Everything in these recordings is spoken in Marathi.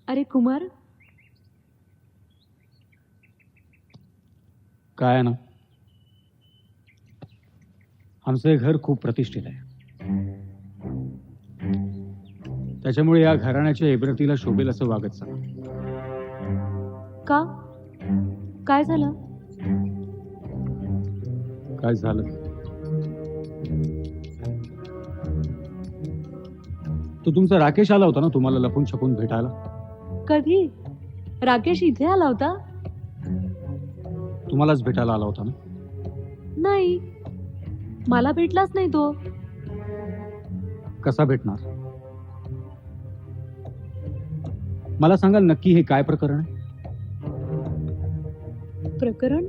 अरे कुमार, काय आहे ना, आमचं हे घर खूप प्रतिष्ठित आहे. त्याच्यामुळे या घराण्याच्या इब्रतीला शोभेल असं वागत चाला. का? काय झालं? काय झालं? तो तुमचा राकेश आला होता ना तुम्हाला लपून छपून भेटायला. कधी? राकेश इथे आला होता? तुम्हालाच भेटायला आला होता ना? नाही, मला भेटलाच नाही तो. कसा भेटणार? मला सांगाल नक्की हे काय प्रकरण आहे? प्रकरण?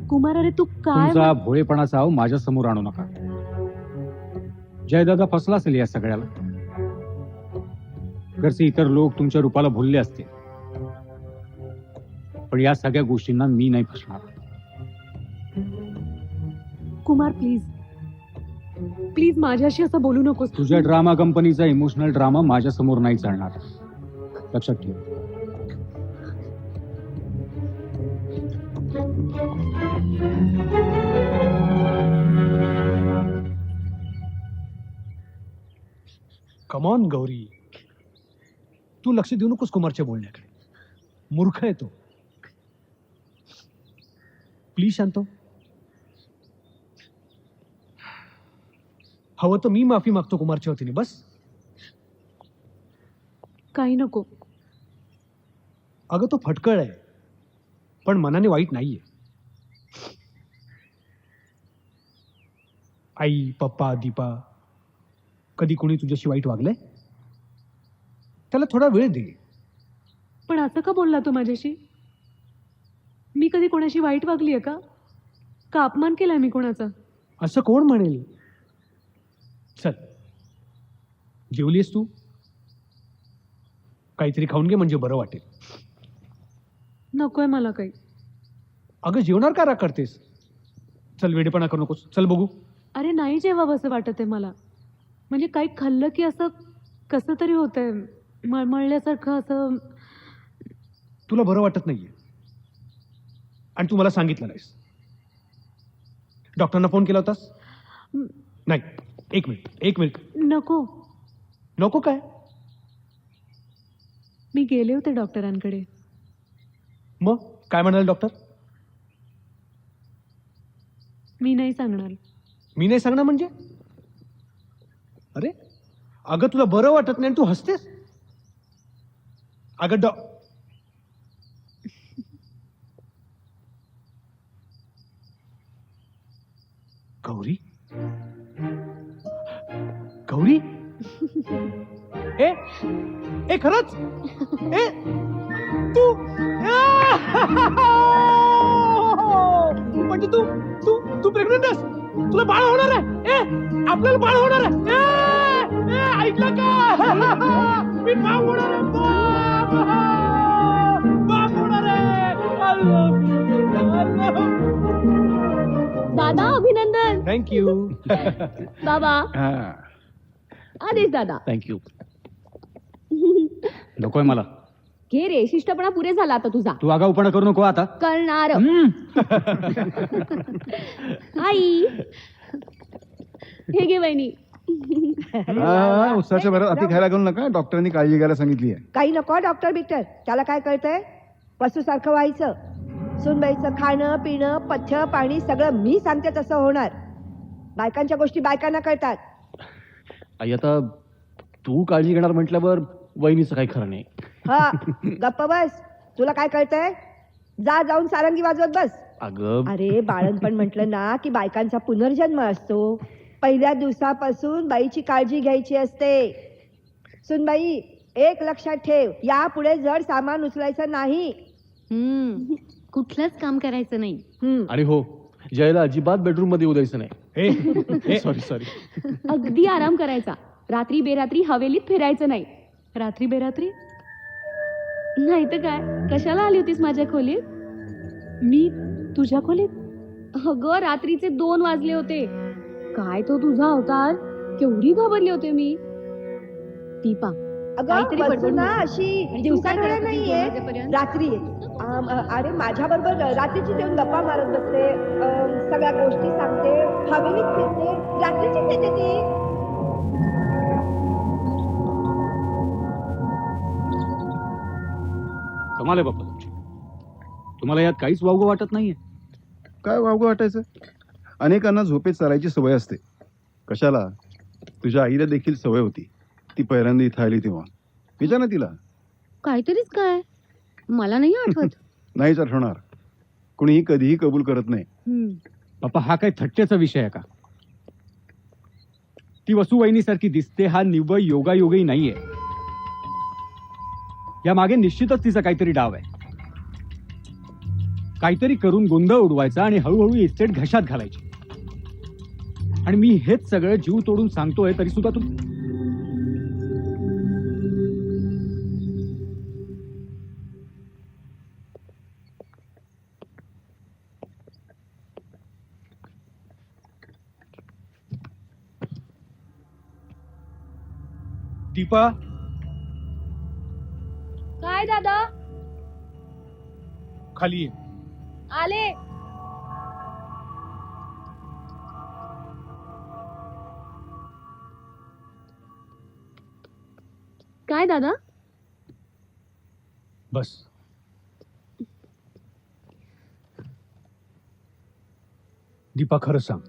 कुमार, अरे तू काय तुमचा भोळेपणाचा आव माझ्या समोर आणू नका. जयदादा फसला असेल या सगळ्याला. घरचे इतर लोक तुमच्या रूपाला भुलले असते, पण या सगळ्या गोष्टींना मी नाही फसणार. कुमार, प्लीज प्लीज माझ्याशी असं बोलू नकोस. तुझ्या ड्रामा कंपनीचा इमोशनल ड्रामा माझ्या समोर नाही चालणार, लक्षात ठेव. कमॉन गौरी, तू लक्ष देऊ नकोस कुमारच्या बोलण्याकडे. मूर्ख आहे तो. प्लीज शांत हो. हवं तर मी माफी मागतो कुमारच्या वतीने, बस. काही नको. अगं तो फटकळ आहे, पण मनाने वाईट नाहीये. आई, पप्पा, दीपा, कधी कोणी तुझ्याशी वाईट वागलंय? त्याला थोडा वेळ दे. पण असं का बोलला तू माझ्याशी? मी कधी कोणाशी वाईट वागली आहे का? का अपमान केलाय मी कोणाचा? असं कोण म्हणेल? चल, जेवलीस तू? काहीतरी खाऊन घे म्हणजे बरं वाटेल. नकोय मला काही. अगं जेवणार का राग करतेस? चल, वेडेपणा करू नकोस. चल बघू. अरे नाही जेवावं असं वाटत आहे मला. म्हणजे काही खाल्लं की असं कसं तरी होतंय, मळमळल्यासारखं असं. तुला बरं वाटत नाहीये आणि तू मला सांगितलं नाहीस. डॉक्टरांना फोन केला होतास? नाही. एक मिनिट. नको. नको काय? मी गेले होते डॉक्टरांकडे. मग काय म्हणाले डॉक्टर? मी नाही सांगणार. मी नाही सांगणार म्हणजे? अरे अगं, तुला बरं वाटत नाही आणि तू हसतेस. अगं गौरी, गौरी, ए खरंच? ए तू म्हणजे तू तू तू प्रेग्नेंट आहेस? तुला बाळ होणार आहे? आपल्याला बाळ होणार आहे. ऐकलं का? मी बाप होणार आहे. बाप होणार आहे. दादा, अभिनंदन. थँक्यू. बाबा, आदेश दादा. थँक्यू. नकोय मला. घे रे, शिष्टपणा पुरे झाला आता तुझा. तू आगाऊपणा करू नको आता. करणार. आई, हे घे वहिनी. उसाच्या भरात अति खायला घालू नका. डॉक्टरांनी काळजी घ्यायला सांगितली आहे. काही नको डॉक्टर बिक्टर, त्याला काय कळतंय? पशुसारखं व्हायचं. सुनबाईचं खाणं पिणं पथ्य पाणी सगळं मी सांगते तसं होणार. बायकांच्या गोष्टी बायकांना कळतात. आई, आता तू काळजी घेणार म्हटल्यावर वहिनीचं काही खरं नाही. हा, गप्प बस. तुला काय कळतंय? जा, जाऊन सारंगी वाजवत बस. अगं, अरे बाळणपण म्हटलं ना की बायकांचा पुनर्जन्म असतो. पहिल्या दिवसापासून बाईची काळजी घ्यायची असते. सुनबाई, एक लक्षात ठेव, यापुढे जड सामान उचलायचं नाही. कुठलंच काम करायचं नाही. आणि हो, जयला अजिबात बेडरूम मध्ये येऊ द्यायचं नाही. सॉरी. अगदी आराम करायचा. रात्री बेरात्री हवेलीत फिरायचं नाही. रात्री बेरात्री? नाही तर काय, कशाला आली होतीस माझ्या खोलीत? मी तुझ्या खोलीत? अगं, रात्रीचे 2 वाजले होते. काय तो तुझा अवतार, केवढी घाबरले होते मी. दीपा, अगं काहीतरी बसू बडबड ना नको. अशी आणि दिवसा तू काय वेळा करत होतीस नाहीये 2 वाजेपर्यंत? रात्री ये. अरे माझ्या बरोबर रात्रीची येऊन गप्पा मारत बसते, सगळ्या गोष्टी सांगते, हवेलीत फिरते, रात्रीचीच येते ती. कमाल आहे बाप्पा तुमची. तुम्हाला यात काहीच वावगं वाटत नाहीये. काय वावगं वाटायचं? अनेकांना झोपेत चालायची सवय असते. कशाला? तुझ्या आईला देखील सवय होती. ती पहिल्यांदा इथं आली तेव्हा. विचार ना तिला. काहीतरीच काय मला नाही आठवत. नाहीच आठवणार. कुणीही कधीही कबूल करत नाही. बाप्पा हा काय थट्टेचा विषय आहे का? ती वसुवहिनीसारखी दिसते हा निव्वळ योगायोगही नाहीये. या मागे निश्चितच तिचा काहीतरी डाव आहे. काहीतरी करून गोंधळ उडवायचा आणि हळूहळू इस्टेट घशात घालायची. आणि मी हेच सगळं जीव तोडून सांगतोय तरी सुद्धा तू दीपा, काय दादा? खाली ये. आले. काय दादा? बस. दीपा खरं सांग,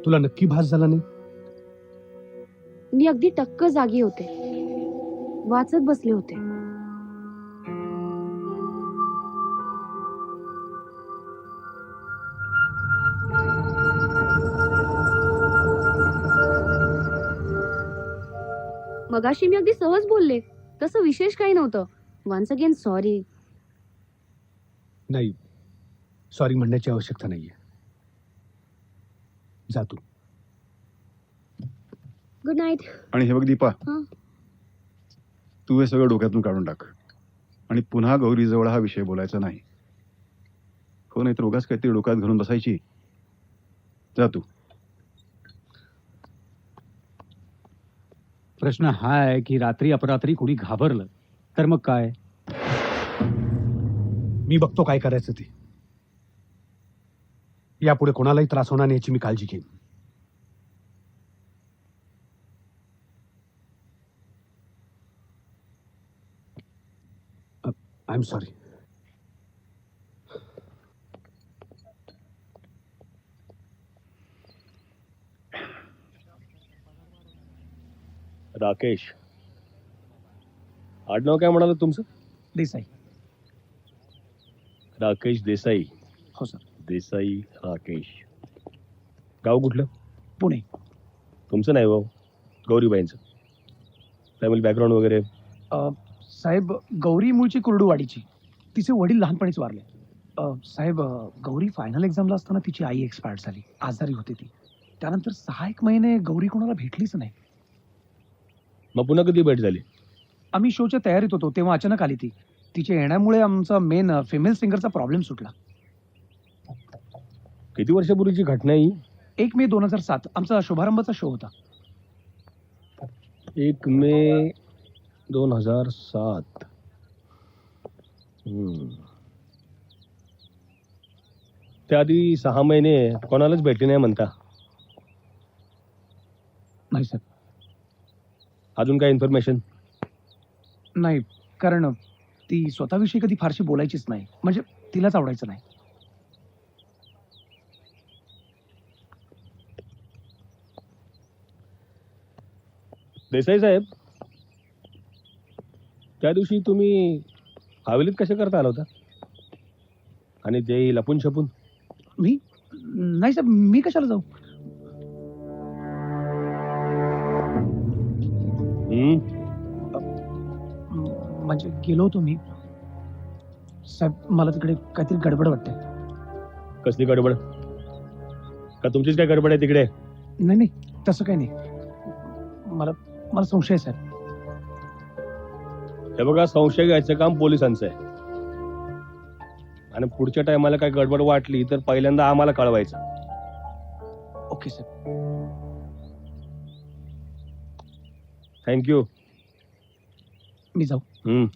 तुला नक्की भास झाला नाही? मी अगदी टक्क जागी होते, वाचत बसले होते. मगाशी मी अगदी सहज बोलले, तसं विशेष काही नव्हतं. Once again sorry. नाही, सॉरी म्हणण्याची आवश्यकता नाहीये. जा तू. Good night. आणि हे बघ दीपा, हं. तू हे सगळं डोक्यातून काढून टाक. आणि पुन्हा गौरीजवळ हा विषय बोलायचा नाही. हो, नाही तर उगाच काहीतरी डोक्यात घालून बसायची. जा तू. प्रश्न हा आहे की रात्री अपरात्री कोणी घाबरलं तर मग काय? मी बघतो काय करायचं ते. यापुढे कोणालाही त्रास होणार नाही याची मी काळजी घेईन. I am sorry. राकेश, आडनाव काय म्हणाल तुमचं? देसाई. राकेश देसाई. हो सर. देसाई राकेश. गाव कुठलं? पुणे. तुमचं नाही भाऊ, गौरीबाईंचं. फॅमिली बॅकग्राऊंड वगैरे? साहेब, गौरी मूळची कुर्डुवाडीची. तिचे वडील लहानपणीच वारले. साहेब, गौरी फायनल एक्झामला असताना तिची आई एक्सपायर्ड झाली. आजारी होती ती. त्यानंतर 6-1 महिने गौरी कोणाला भेटलीच नाही. मग पुन्हा कधी भेट झाली? आम्ही शोच्या तयारीत होतो तेव्हा अचानक आली ती. तिच्या येण्यामुळे आमचा मेन फिमेल सिंगरचा प्रॉब्लेम सुटला. किती वर्षापूर्वीची घटना ही? 1 मे 2007 आमचा शुभारंभाचा शो होता. 1 मे 2007. त्याआधी 6 महिने कोणालाच भेटली नाही म्हणता. नाही सर. अजून काय इन्फॉर्मेशन? नाही, कारण ती स्वतःविषयी कधी फारशी बोलायचीच नाही. म्हणजे तिलाच आवडायचं नाही. देसाई साहेब, त्या दिवशी तुम्ही हवेलीत कशा करता आला होता? आणि ते लपून छपून? मी नाही साहेब, मी कशाला जाऊ? म्हणजे गेलो होतो मी साहेब. मला तिकडे काहीतरी गडबड वाटते. कसली गडबड? का तुमचीच काय गडबड आहे तिकडे? नाही नाही, तसं काही नाही. मला संशय आहे साहेब. हे बघा, संशय घ्यायचं काम पोलिसांचं आहे. आणि पुढच्या टायमाला काय गडबड वाटली तर पहिल्यांदा आम्हाला कळवायचं. ओके साहेब. थँक्यू. मी जाऊ. हम्म